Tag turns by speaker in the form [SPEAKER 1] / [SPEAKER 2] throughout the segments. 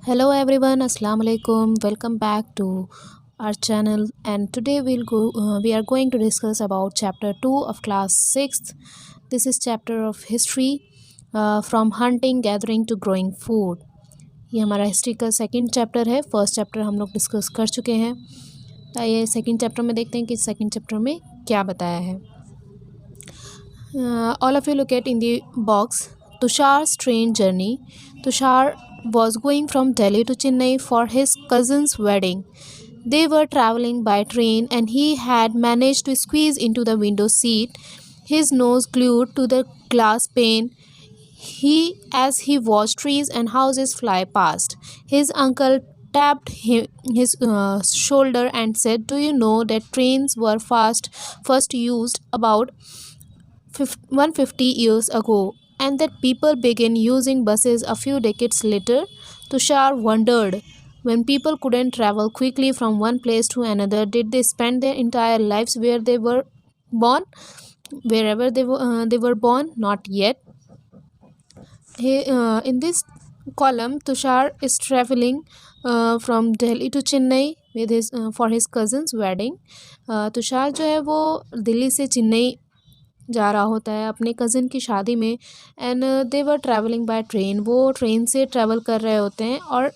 [SPEAKER 1] Hello everyone, Assalamu alaikum. Welcome back to our channel. And today we are going to discuss about chapter 2 of class 6th. This is chapter of history, from hunting, gathering to growing food. ये हमारा history का second chapter है. First chapter हम लोग discuss कर चुके हैं. आइए सेकंड चैप्टर में देखते हैं कि सेकंड चैप्टर में क्या बताया है. All of you look at in the box. Tushar's train journey. Tushar was going from Delhi to Chennai for his cousin's wedding. They were traveling by train and he had managed to squeeze into the window seat, his nose glued to the glass pane. As he watched trees and houses fly past, his uncle tapped his shoulder and said, "Do you know that trains were first used about 150 years ago, and that people began using buses a few decades later?" Tushar wondered, when people couldn't travel quickly from one place to another, did they spend their entire lives where they were born? Wherever they were born? Not yet. In this column, Tushar is traveling from Delhi to Chennai with for his cousin's wedding. Tushar जो है वो दिल्ली से चेन्नई जा रहा होता है अपने cousin की शादी में. And they were travelling by train. वो ट्रेन से ट्रैवल कर रहे होते हैं और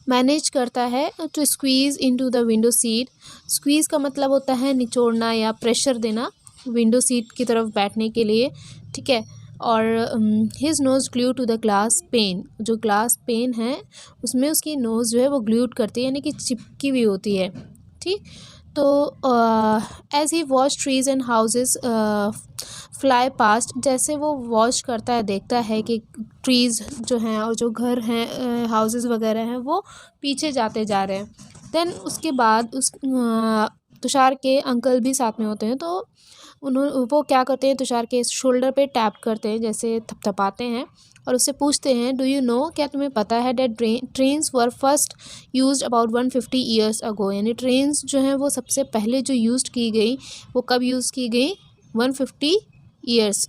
[SPEAKER 1] मैनेज करता है to squeeze into the window seat. Squeeze का मतलब होता है निचोड़ना या प्रेशर देना विंडो सीट की तरफ बैठने के लिए. ठीक है. और his nose glue to the glass pane. जो ग्लास पेन है उसमें उसकी नोज़ जो है वो ग्लूड करती है, यानी कि चिपकी हुई होती है. ठीक. तो as he watch trees and houses fly past, जैसे वो वॉच करता है, देखता है कि ट्रीज़ जो हैं और जो घर हैं हाउसेस वगैरह हैं वो पीछे जाते जा रहे हैं. देन उसके बाद तुषार के अंकल भी साथ में होते हैं. तो वो क्या करते हैं, तुषार के शोल्डर पे टैप करते हैं, जैसे थपथपाते हैं और उससे पूछते हैं, डू यू नो, क्या तुम्हें पता है, that trains were first used about 150 years ago. यानी ट्रेन्स जो हैं वो सबसे पहले जो यूज़ की गई वो कब यूज़ की गई, 150 ईयर्स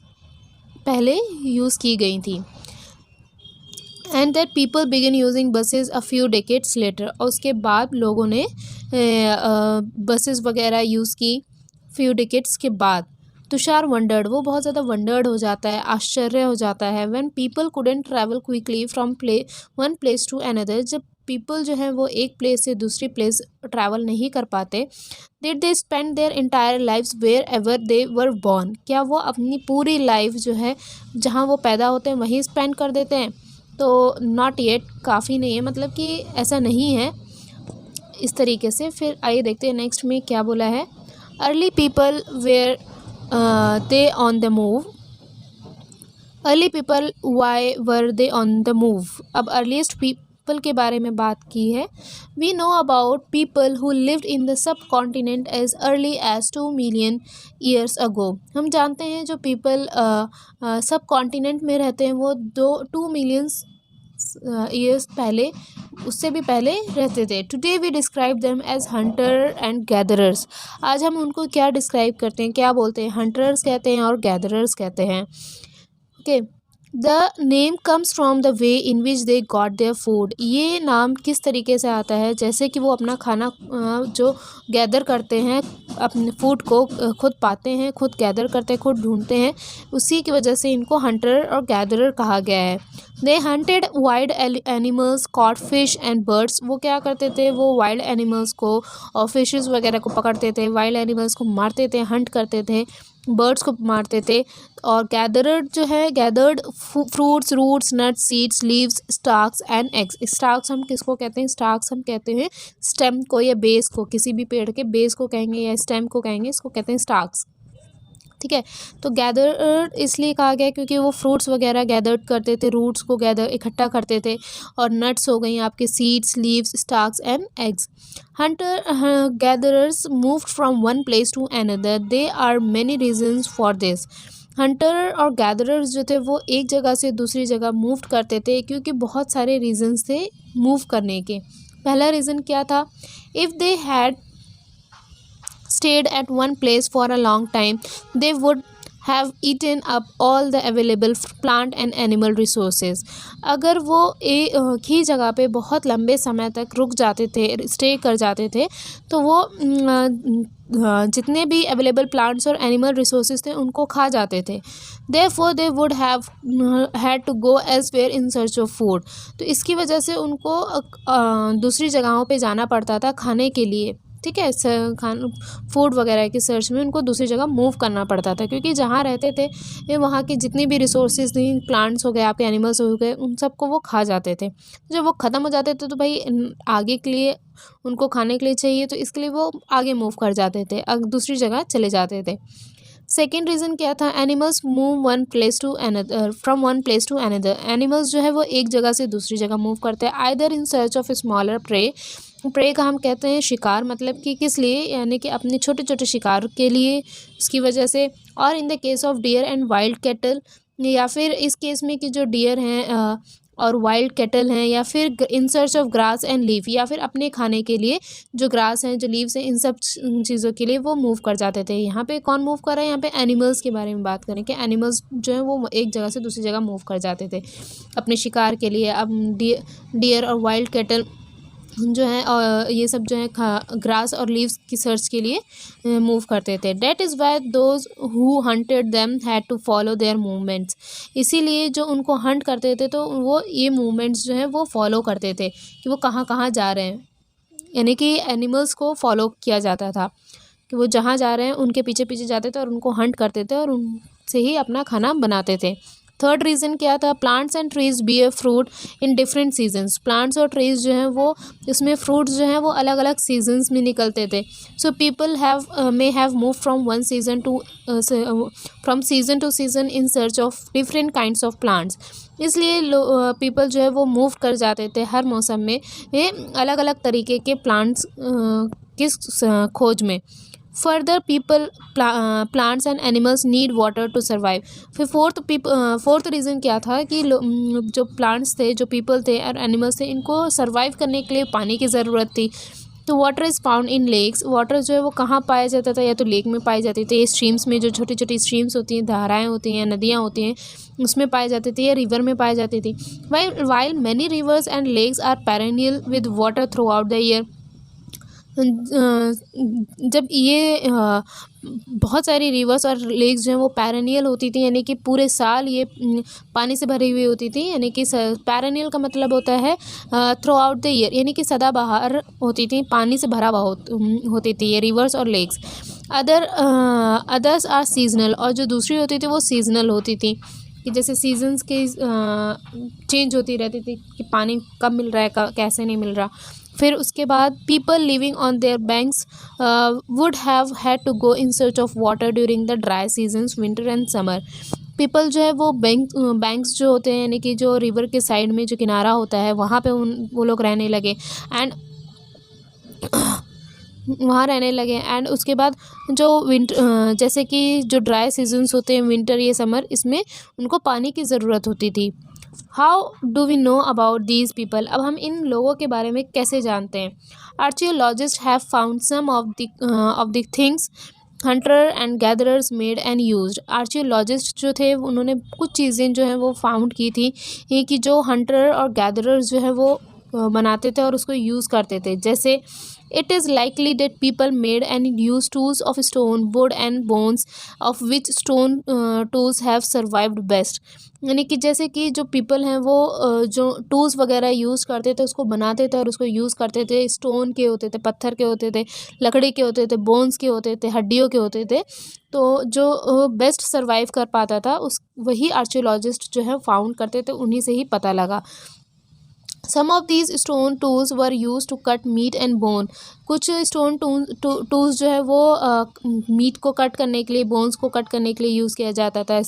[SPEAKER 1] पहले यूज़ की गई थी. And that people begin using buses a few decades later. और उसके बाद लोगों ने बसेस वगैरह यूज़ की फ्यू डेकेड्स के बाद. तुषार वंडर्ड, वो बहुत ज़्यादा वंडर्ड हो जाता है, आश्चर्य हो जाता है. When people couldn't travel quickly from one place to another, जब पीपल जो हैं वो एक प्लेस से दूसरी प्लेस ट्रैवल नहीं कर पाते. Did they spend their entire lives wherever they were born, क्या वो अपनी पूरी लाइफ जो है जहाँ वो पैदा होते हैं वहीं स्पेंड कर देते हैं. तो नॉट येट काफ़ी नहीं है, मतलब कि ऐसा नहीं है इस तरीके से. फिर आइए देखते हैं नेक्स्ट में क्या बोला है. Early people where they on the move. Early people why were they on the move. अब अर्लीस्ट पीपल के बारे में बात की है. We know about people who lived in the subcontinent as early as 2 million years ago. हम जानते हैं जो पीपल सब कॉन्टिनेंट में रहते हैं वो 2 मिलियंस ईयर्स पहले, उससे भी पहले रहते थे. Today we describe them as hunter and gatherers. आज हम उनको क्या डिस्क्राइब करते हैं, क्या बोलते हैं, हंटर्स कहते हैं और गैदरर्स कहते हैं. Okay. The name comes from the way in which they got their food. ये नाम किस तरीके से आता है, जैसे कि वो अपना खाना जो गैदर करते हैं, अपने फूड को खुद पाते हैं, खुद गैदर करते हैं, खुद ढूंढते हैं, उसी की वजह से इनको हंटर और गैदरर कहा गया है. They hunted wild animals, caught fish and birds. वो क्या करते थे, वो वाइल्ड एनिमल्स को और फिशेस वगैरह को पकड़ते थे, वाइल्ड एनिमल्स को मारते थे, हंट करते थे, बर्ड्स को मारते थे. और गैदरर जो है, gathered fruits, roots, nuts, seeds, leaves, stalks and eggs. Stalks हम किसको कहते हैं, स्टाक्स हम कहते हैं स्टेम को या बेस को, किसी भी पेड़ के बेस को कहेंगे या स्टेम को कहेंगे, इसको कहते हैं स्टाक्स. ठीक है. तो गैदर इसलिए कहा गया क्योंकि वो फ्रूट्स वगैरह गैदर करते थे, रूट्स को गैदर इकट्ठा करते थे, और नट्स हो गई आपके seeds, leaves, stalks and eggs. Hunter gatherers moved from one place to another. There are many reasons for this. Hunter और गैदरर्स जो थे वो एक जगह से दूसरी जगह मूव करते थे क्योंकि बहुत सारे रीजन्स थे मूव करने के. पहला रीज़न क्या था, if they had stayed at one place for a long time, they would have eaten up all the available plant and animal resources. अगर वो एक ही जगह पे बहुत लंबे समय तक रुक जाते थे, स्टे कर जाते थे, तो वो जितने भी अवेलेबल प्लांट्स और एनिमल रिसोर्सेज थे उनको खा जाते थे. Therefore they would have had to go elsewhere in search of food. तो इसकी वजह से उनको दूसरी जगहों पे जाना पड़ता था खाने के लिए. ठीक है, फूड वगैरह की सर्च में उनको दूसरी जगह मूव करना पड़ता था, क्योंकि जहाँ रहते थे ये वहाँ की जितनी भी रिसोर्सेज थी, प्लांट्स हो गए, आपके एनिमल्स हो गए, उन सबको वो खा जाते थे. जब वो ख़त्म हो जाते थे तो भाई आगे के लिए उनको खाने के लिए चाहिए, तो इसके लिए वो आगे मूव कर जाते थे, दूसरी जगह चले जाते थे. सेकेंड रीज़न क्या था? Animals move one place to another, from one place to another. Animals जो है वो एक जगह से दूसरी जगह मूव करते हैं, either in search of smaller prey. Prey का हम कहते हैं शिकार, मतलब कि किस लिए, यानी कि अपने छोटे छोटे शिकार के लिए, उसकी वजह से. और in the case of dear and wild cattle, या फिर इस केस में कि जो डियर हैं और वाइल्ड कैटल हैं, या फिर इन search of grass and leaf, या फिर अपने खाने के लिए जो ग्रास हैं, जो लीव्स हैं, इन सब चीज़ों के लिए वो मूव कर जाते थे. यहाँ पे कौन मूव कर रहा है? यहाँ पे एनिमल्स के बारे में बात करें कि एनिमल्स जो है वो एक जगह से दूसरी जगह मूव कर जाते थे अपने शिकार के लिए. अब डियर और वाइल्ड कैटल जो है और ये सब जो है ग्रास और लीव्स की सर्च के लिए मूव करते थे. That is why those who hunted them had to follow their movements. इसीलिए जो उनको हंट करते थे तो वो ये मूवमेंट्स जो है वो फॉलो करते थे कि वो कहाँ कहाँ जा रहे हैं, यानी कि एनिमल्स को फॉलो किया जाता था कि वो जहाँ जा रहे हैं उनके पीछे पीछे जाते थे और उनको हंट करते थे और उनसे ही अपना खाना बनाते थे. थर्ड रीज़न क्या था? Plants and trees bear fruit in different seasons. Plants और ट्रीज जो हैं वो इसमें फ्रूट्स जो हैं वो अलग अलग सीजन्स में निकलते थे. So people may have move from one season two from season two season in search of different kinds of plants. इसलिए पीपल जो है वो मूव कर जाते थे हर मौसम में अलग अलग तरीके के प्लांट्स किस खोज में. Further people plants and animals need water to survive. फिर फोर्थ रीज़न क्या था कि जो प्लांट्स थे, जो पीपल थे और एनिमल्स थे, इनको सर्वाइव करने के लिए पानी की ज़रूरत थी. तो water is found in lakes. Water जो है वो कहाँ पाया जाता था? या तो लेक में पाई जाती थी, स्ट्रीम्स में, जो छोटी छोटी स्ट्रीम्स होती हैं, धाराएँ होती हैं, नदियाँ होती हैं, उसमें पाई जाती थी, या रिवर में पाई जाती थी. While many rivers and lakes are perennial with water throughout the year. जब ये बहुत सारी रिवर्स और लेक्स जो हैं वो पैरेनियल होती थी, यानी कि पूरे साल ये पानी से भरी हुई होती थी, यानी कि पैरेनियल का मतलब होता है थ्रू आउट द ईयर, यानी कि सदाबहार होती थी, पानी से भरा हुआ होती थी ये रिवर्स और लेक्स. Others are seasonal. और जो दूसरी होती थी वो सीजनल होती थी, कि जैसे सीजन्स के चेंज होती रहती थी कि पानी कब मिल रहा है, कैसे नहीं मिल रहा. फिर उसके बाद people living on their banks would have had to go in search of water during the dry seasons winter and summer. People जो है वो बैंक्स जो होते हैं, यानी कि जो रिवर के साइड में जो किनारा होता है वहाँ पे वो लोग रहने लगे एंड वहाँ रहने लगे. एंड उसके बाद जो जैसे कि जो ड्राई सीजन्स होते हैं, विंटर, ये समर, इसमें उनको पानी की ज़रूरत होती थी. How do we know about these people. अब हम इन लोगों के बारे में कैसे जानते हैं? Archaeologist have found some of the things hunter and gatherers made and used. Archaeologist जो थे उन्होंने कुछ चीज़ें जो हैं वो फाउंड की थी कि जो हंटर और गैदरर्स जो है वो बनाते थे और उसको यूज़ करते थे. जैसे it is likely that people made and used tools of stone, wood and bones, of which stone tools have survived best. यानी कि जैसे कि जो पीपल हैं वो जो टूल्स वगैरह यूज़ करते थे उसको बनाते थे और उसको यूज़ करते थे. स्टोन के होते थे, पत्थर के होते थे, लकड़ी के होते थे, बोन्स के होते थे, हड्डियों के होते थे. तो जो बेस्ट सर्वाइव कर पाता था वही आर्कियोलॉजिस्ट जो है फाउंड करते थे, उन्हीं से ही पता लगा. Some of these stone tools were used to cut meat and bone. कुछ स्टोन टूल्स जो है वो मीट को कट करने के लिए, बोन्स को कट करने के लिए यूज़ किया जाता था.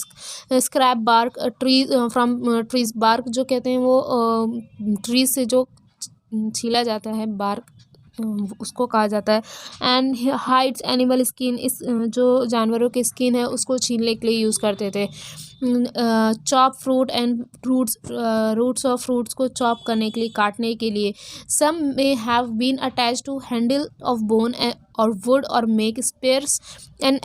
[SPEAKER 1] Scrap bark tree from trees. Bark जो कहते हैं वो ट्रीज से जो छीला जाता है बार्क, उसको कहा जाता है. And hides animal skin. इस जो जानवरों की स्किन है उसको छीलने के लिए यूज़ करते थे. Chop fruit and roots of fruits को चॉप करने के लिए, काटने के लिए. Some may have been attach to handle of bone और वुड और make spears and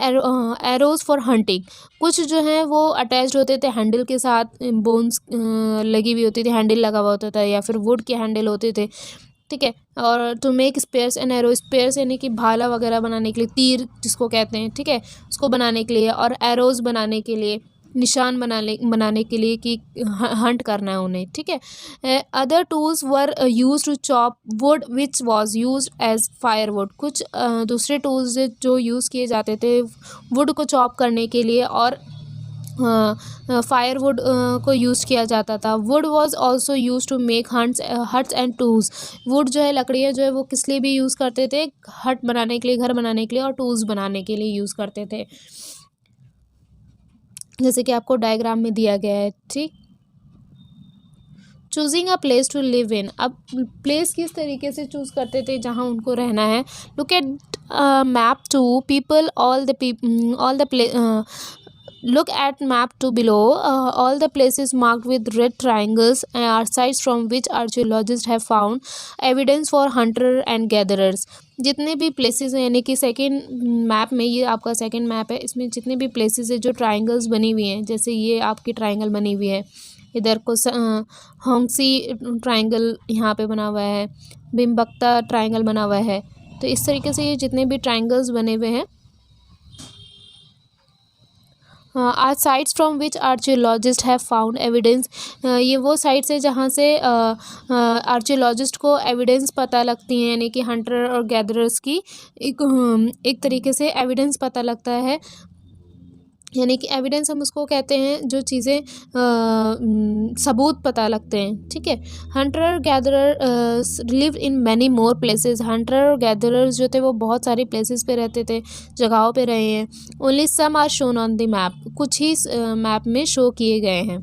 [SPEAKER 1] arrows for hunting. कुछ जो हैं वो अटैच्ड होते थे हैंडल के साथ, बोन्स लगी हुई होती थी, हैंडल लगा हुआ होता था, या फिर वुड के हैंडल होते थे, ठीक है। और to make spears and arrow, spears यानी कि भाला वगैरह बनाने के लिए, तीर जिसको कहते हैं, ठीक है, उसको बनाने के लिए, और एरोज बनाने के लिए, निशान बनाने के लिए कि हंट करना है उन्हें, ठीक है। Other tools were use to chop wood which was use as firewood. कुछ दूसरे टूल्स जो यूज़ किए जाते थे वुड को चॉप करने के लिए और फायरवुड को यूज़ किया जाता था। Wood was also use to make huts and tools. Wood जो है, लकड़ियाँ जो है वो किस लिए भी यूज़ करते थे, हट बनाने के लिए, घर बनाने के लिए, और टूल्स बनाने के लिए यूज़ करते थे, जैसे कि आपको डायग्राम में दिया गया है, ठीक। Choosing a place to live in. अब प्लेस किस तरीके से चूज़ करते थे जहाँ उनको रहना है। Look at map two people all the play Look at map 2 below. All the places marked with red triangles are sites from which archaeologists have found evidence for hunter and gatherers. जितने भी places हैं, यानी कि second map में, ये आपका second map है, इसमें जितने भी प्लेसेस है जो ट्रायंगल्स बनी हुई हैं, जैसे ये आपकी ट्रायंगल बनी हुई है, इधर को होंगसी ट्रायंगल यहाँ पे बना हुआ है, भीमबक्ता ट्रायंगल बना हुआ है। तो इस तरीके से ये जितने भी ट्रायंगल्स बने हुए हैं are sites from which archaeologist have found evidence. ये वो साइट्स है जहाँ से आर्चियोलॉजिस्ट को एविडेंस पता लगती हैं, यानी कि हंटर और गैदरर्स की एक तरीके से एविडेंस पता लगता है, यानी कि एविडेंस हम उसको कहते हैं जो चीज़ें सबूत पता लगते हैं, ठीक है। Hunter gatherer live in many more places. Hunter और गैदरर्स जो थे वो बहुत सारी प्लेसेस पे रहते थे, जगहों पे रहे हैं। Only some are shown on the map. कुछ ही मैप में शो किए गए हैं।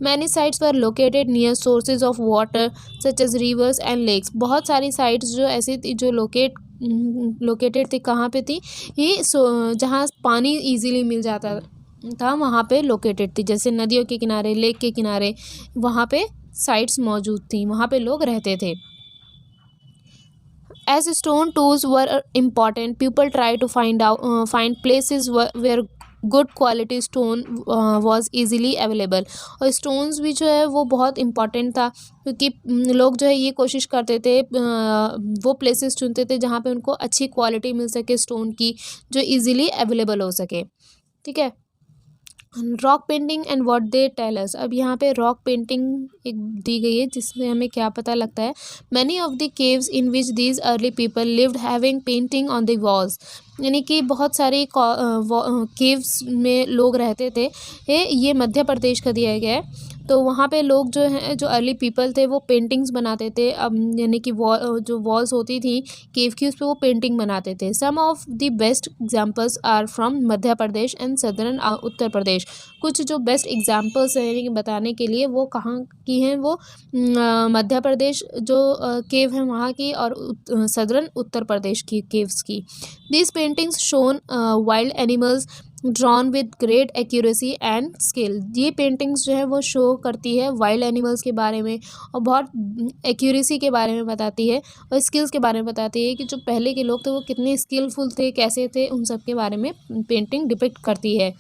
[SPEAKER 1] Many sites were located near sources of water such as rivers and lakes. बहुत सारी साइट्स जो ऐसी थी जो लोकेटेड थी, कहाँ पे थी ये, जहाँ पानी इजीली मिल जाता था वहाँ पे लोकेटेड थी, जैसे नदियों के किनारे, लेक के किनारे, वहाँ पे साइट्स मौजूद थी, वहाँ पे लोग रहते थे। As stone tools were important people try to find places where good quality stone was easily available. और स्टोन्स भी जो है वो बहुत इम्पॉर्टेंट था, क्योंकि लोग जो है ये कोशिश करते थे, वो प्लेसेस चुनते थे जहाँ पे उनको अच्छी क्वालिटी मिल सके स्टोन की, जो इजीली अवेलेबल हो सके, ठीक है। Rock painting and what they tell us. अब यहाँ पे रॉक पेंटिंग एक दी गई है जिसमें हमें क्या पता लगता है। Many of the caves in which these early people lived having painting on the walls. यानी कि बहुत सारी केव्स में लोग रहते थे, ये मध्य प्रदेश का दिया गया है। तो वहाँ पे लोग जो हैं, जो अर्ली पीपल थे, वो पेंटिंग्स बनाते थे। अब यानी कि जो वॉल्स होती थी केव की, उस पर वो पेंटिंग बनाते थे। Some of the best examples are from Madhya Pradesh and southern Uttar Pradesh. कुछ जो बेस्ट एग्जांपल्स हैं यानी कि बताने के लिए, वो कहाँ की हैं, वो मध्य प्रदेश जो केव हैं वहाँ की, और सदर्न उत्तर प्रदेश की केव्स की। These paintings shown wild animals drawn with great accuracy and skill. ये पेंटिंग्स जो है वो शो करती है वाइल्ड एनिमल्स के बारे में, और बहुत एक्यूरेसी के बारे में बताती है, और स्किल्स के बारे में बताती है कि जो पहले के लोग थे वो कितने स्किलफुल थे, कैसे थे, उन सब के बारे में पेंटिंग डिपिक्ट करती है।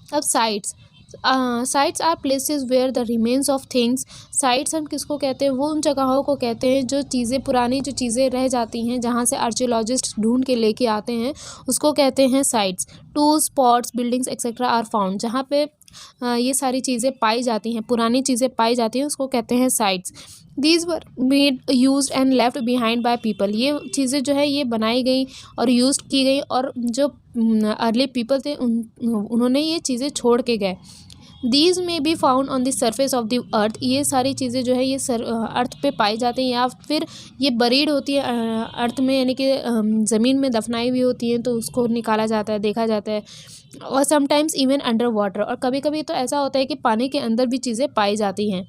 [SPEAKER 1] अब sites are places where the remains of things. Sites हम किसको कहते हैं, वो उन जगहों को कहते हैं जो चीज़ें, पुरानी जो चीज़ें रह जाती हैं, जहाँ से आर्कियोलॉजिस्ट ढूंढ के लेके आते हैं, उसको कहते हैं sites. Tools, pots, buildings etcetera are found. जहाँ पे ये सारी चीज़ें पाई जाती हैं, पुरानी चीज़ें पाई जाती हैं, उसको कहते हैं sites. These were made use and left behind by people. ये चीज़ें जो है ये बनाई गई और यूज की गई, और जो अर्ली पीपल थे उन्होंने ये चीज़ें छोड़ के गए। दीज में be found on the surface of the earth. ये सारी चीज़ें जो है ये अर्थ पे पाई जाती हैं, या फिर ये बरीड होती है अर्थ में, यानी कि ज़मीन में दफनाई हुई होती हैं, तो उसको निकाला जाता है, देखा जाता है। और समटाइम्स इवन अंडर वाटर, और कभी कभी तो ऐसा होता है कि पानी के अंदर भी चीज़ें पाई जाती हैं,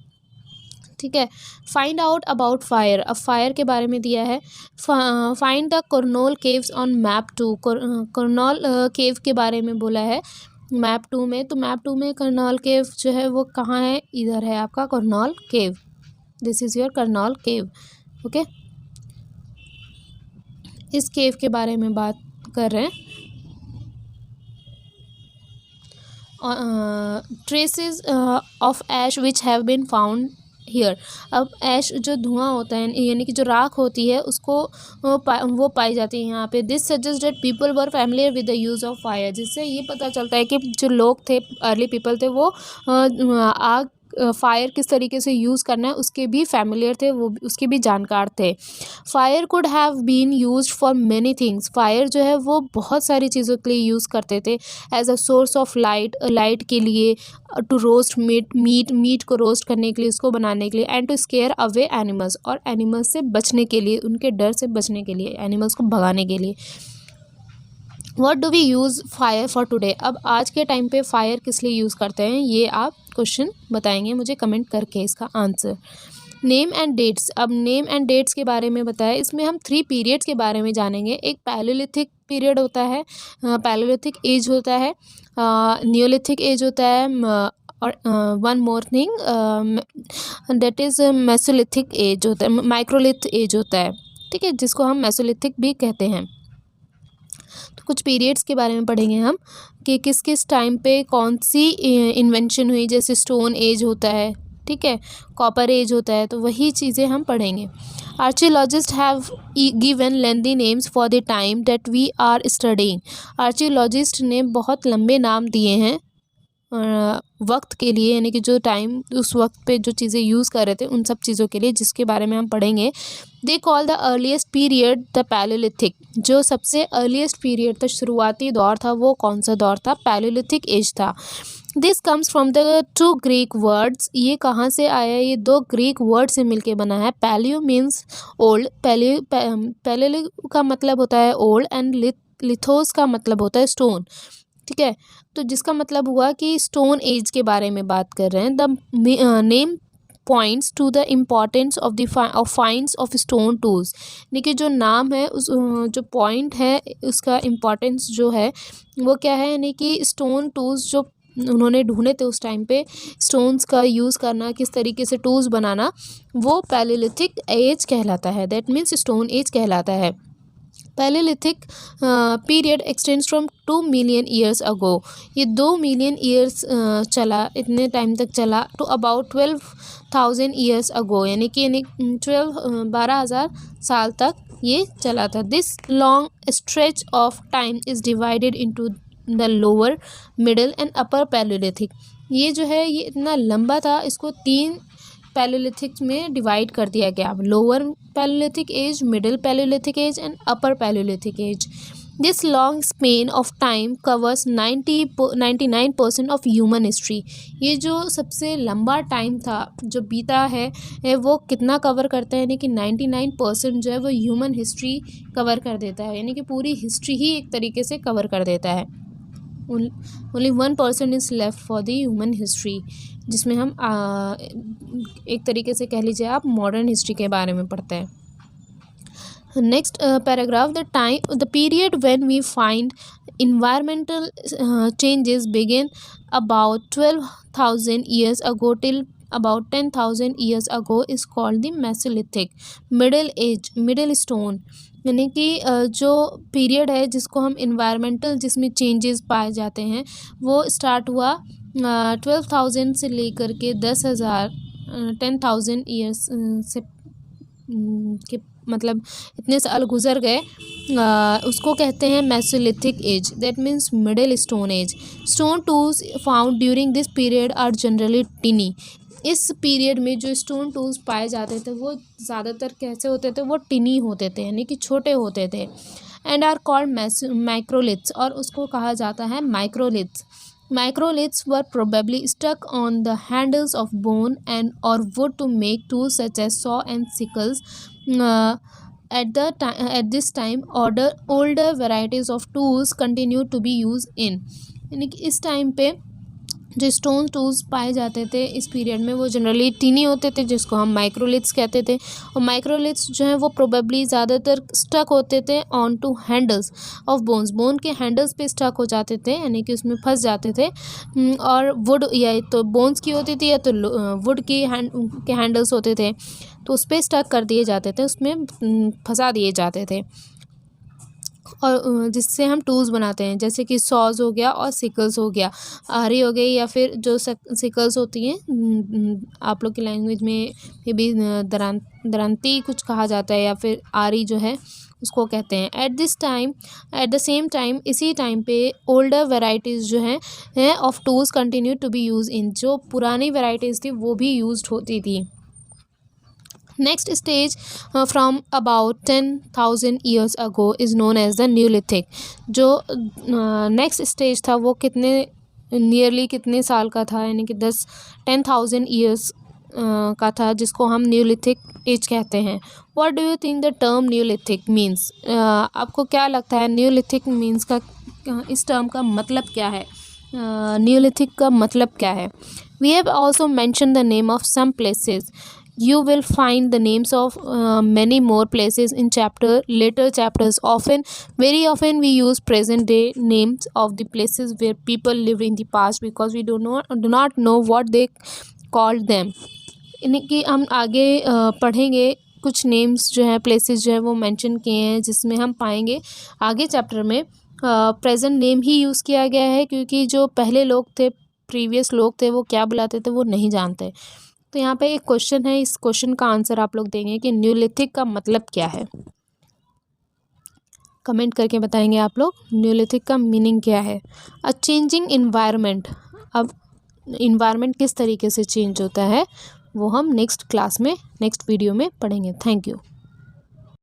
[SPEAKER 1] ठीक है। Find out about fire. अब फायर के बारे में दिया है। Find the Kurnool caves on map 2। Kurnool cave के बारे में बोला है मैप 2 में। तो मैप 2 में कर्नोल केव जो है वो कहाँ है, इधर है आपका Kurnool cave. This is your Kurnool cave, okay. इस केव के बारे में बात कर रहे हैं। Traces of ash which have been found here. अब ऐश जो धुआं होता है यानी कि जो राख होती है उसको वो पाई जाती है यहाँ पे। This suggest that people were familiar with the use of fire. जिससे ये पता चलता है कि जो लोग थे, अर्ली पीपल थे, वो आग फायर किस तरीके से यूज़ करना है उसके भी फैमिलियर थे, वो उसके भी जानकार थे। Fire could have been used for many things. Fire जो है वो बहुत सारी चीज़ों के लिए यूज़ करते थे। As a source of light के लिए, टू रोस्ट मीट को रोस्ट करने के लिए, उसको बनाने के लिए, and to scare away animals, और एनिमल्स से बचने के लिए, उनके डर से बचने के लिए, एनिमल्स को भगाने के लिए। What do we use fire for today. अब आज के टाइम पे फायर किस लिए यूज़ करते हैं, ये आप क्वेश्चन बताएंगे मुझे कमेंट करके इसका आंसर। Name and dates. अब नेम एंड डेट्स के बारे में बताया। इसमें हम 3 पीरियड्स के बारे में जानेंगे। एक पैलेलिथिक पीरियड होता है, पैलेलिथिक एज होता है, नियोलिथिक एज होता है, और one more thing that is Mesolithic as होता है, माइक्रोलिथ एज होता है, ठीक है, जिसको हम मेसोलिथिक भी कहते हैं। तो कुछ पीरियड्स के बारे में पढ़ेंगे हम कि किस किस टाइम पे कौन सी इन्वेंशन हुई। जैसे स्टोन एज होता है, ठीक है, कॉपर एज होता है, तो वही चीज़ें हम पढ़ेंगे। Archaeologist have given lengthy names for the time that we are studying. Archaeologist ने बहुत लंबे नाम दिए हैं वक्त के लिए, यानी कि जो टाइम उस वक्त पे जो चीज़ें यूज़ कर रहे थे उन सब चीज़ों के लिए, जिसके बारे में हम पढ़ेंगे। They call the earliest period the palaeolithic. जो सबसे अर्लीस्ट पीरियड था, शुरुआती दौर था, वो कौन सा दौर था, पैलेलिथिक एज था। This comes from the 2 Greek words. ये कहाँ से आया, ये 2 ग्रीक वर्ड से मिलके बना है। पैलियो मीन्स ओल्ड, पैलेलिक का मतलब होता है ओल्ड, एंड लिथोस का मतलब होता है स्टोन, ठीक है। तो जिसका मतलब हुआ कि स्टोन एज के बारे में बात कर रहे हैं। The name points to the importance of the finds of stone tools. यानी कि जो नाम है उस जो पॉइंट है उसका इम्पॉर्टेंस जो है वो क्या है, यानी कि स्टोन टूल्स जो उन्होंने ढूंढे थे उस टाइम पे, स्टोन्स का यूज़ करना, किस तरीके से टूल्स बनाना, वो पैलेलिथिक एज कहलाता है। दैट मीन्स स्टोन एज कहलाता है। Palaeolithic period extends from 2 million years अगो। ये 2 मिलियन ईयर्स चला, इतने टाइम तक चला, टू अबाउट 12,000 ईयर्स अगो, यानी कि 12,000 साल तक ये चला था। This long stretch of time is divided into the lower, middle and upper palaeolithic. ये जो है ये इतना लंबा था, इसको 3 पैलेलिथिक में डिवाइड कर दिया गया। Lower palaeolithic age, middle palaeolithic age and upper palaeolithic age. This long span of time covers 99% of human history. ये जो सबसे लंबा टाइम था जो बीता है वो कितना कवर करता है, यानी कि 99% जो है वो ह्यूमन हिस्ट्री कवर कर देता है, यानी कि पूरी हिस्ट्री ही एक तरीके से कवर कर देता है। Only 1% is left for the human history, जिसमें हम एक तरीके से कह लीजिए आप मॉडर्न हिस्ट्री के बारे में पढ़ते हैं। Next paragraph. The period when we find environmental changes begin about 12,000 years ago till about 10,000 years ago is called the Mesolithic. Middle age, Middle Stone, यानी कि जो पीरियड है जिसको हम इन्वायरमेंटल, जिसमें चेंजेस पाए जाते हैं, वो स्टार्ट हुआ 12,000 से लेकर के 10,000 ईयर्स से के मतलब इतने साल गुजर गए, उसको कहते हैं mesolithic age. That means middle stone age. Stone tools found during this period are generally tiny. इस पीरियड में जो स्टोन टूल्स पाए जाते थे वो ज़्यादातर कैसे होते थे, वो टिनी होते थे, यानी कि छोटे होते थे। एंड आर कॉल्ड माइक्रोलिथ्स, और उसको कहा जाता है microliths. Microliths were probably stuck on the handles of bone and or wood to make tools such as saw and sickles. At this time, older varieties of tools continued to be used in. यानी कि इस time पे जो stone tools पाए जाते थे इस पीरियड में वो जनरली टीनी होते थे, जिसको हम माइक्रोलिथ्स कहते थे। और माइक्रोलिथ्स जो है वो प्रोबेबली ज़्यादातर स्टक होते थे on to handles of bones. Bone के हैंडल्स पे स्टक हो जाते थे, यानी कि उसमें फंस जाते थे। और वुड या तो बोन्स की होती थी या तो वुड की के हैंडल्स होते थे, तो उस पर स्टक कर दिए जाते थे, उसमें फंसा दिए जाते थे। और जिससे हम टूल्स बनाते हैं, जैसे कि सॉज हो गया और सिकल्स हो गया, आरी हो गई, या फिर जो सिकल्स होती हैं, आप लोग की लैंग्वेज में ये भी दरांती कुछ कहा जाता है, या फिर आरी जो है उसको कहते हैं। एट द सेम टाइम, इसी टाइम पे ओल्डर वेराइटीज़ जो हैं of tools continue to be use in, जो पुरानी वेराइटीज़ थी वो भी यूज होती थी। Next stage from about 10,000 years ago is known as the neolithic. जो नेक्स्ट स्टेज था वो नियरली कितने साल का था, यानी कि 10,000 ईयर्स का था, जिसको हम न्यूलिथिक एज कहते हैं। What do you think the term Neolithic means? आपको क्या लगता है न्यूलिथिक मीन्स का, इस टर्म का मतलब क्या है? न्यूलिथिक का मतलब क्या है? We have also mention the name of some places. You will find the names of many more places in later chapters. Very often we use present day names of the places where people lived in the past, because we do not know what they called them. इनकी हम आगे पढ़ेंगे, कुछ names जो है, places जो है वो मेंशन किए हैं, जिसमें हम पाएंगे आगे चैप्टर में प्रेजेंट नेम ही यूज़ किया गया है, क्योंकि जो पहले लोग थे, प्रीवियस लोग थे, वो क्या बुलाते थे वो नहीं जानते। तो यहाँ पे एक क्वेश्चन है, इस क्वेश्चन का आंसर आप लोग देंगे कि न्यूलिथिक का मतलब क्या है। कमेंट करके बताएंगे आप लोग न्यूलिथिक का मीनिंग क्या है। अ चेंजिंग इन्वायरमेंट, अब इन्वायरमेंट किस तरीके से चेंज होता है वो हम नेक्स्ट क्लास में, नेक्स्ट वीडियो में पढ़ेंगे। Thank you.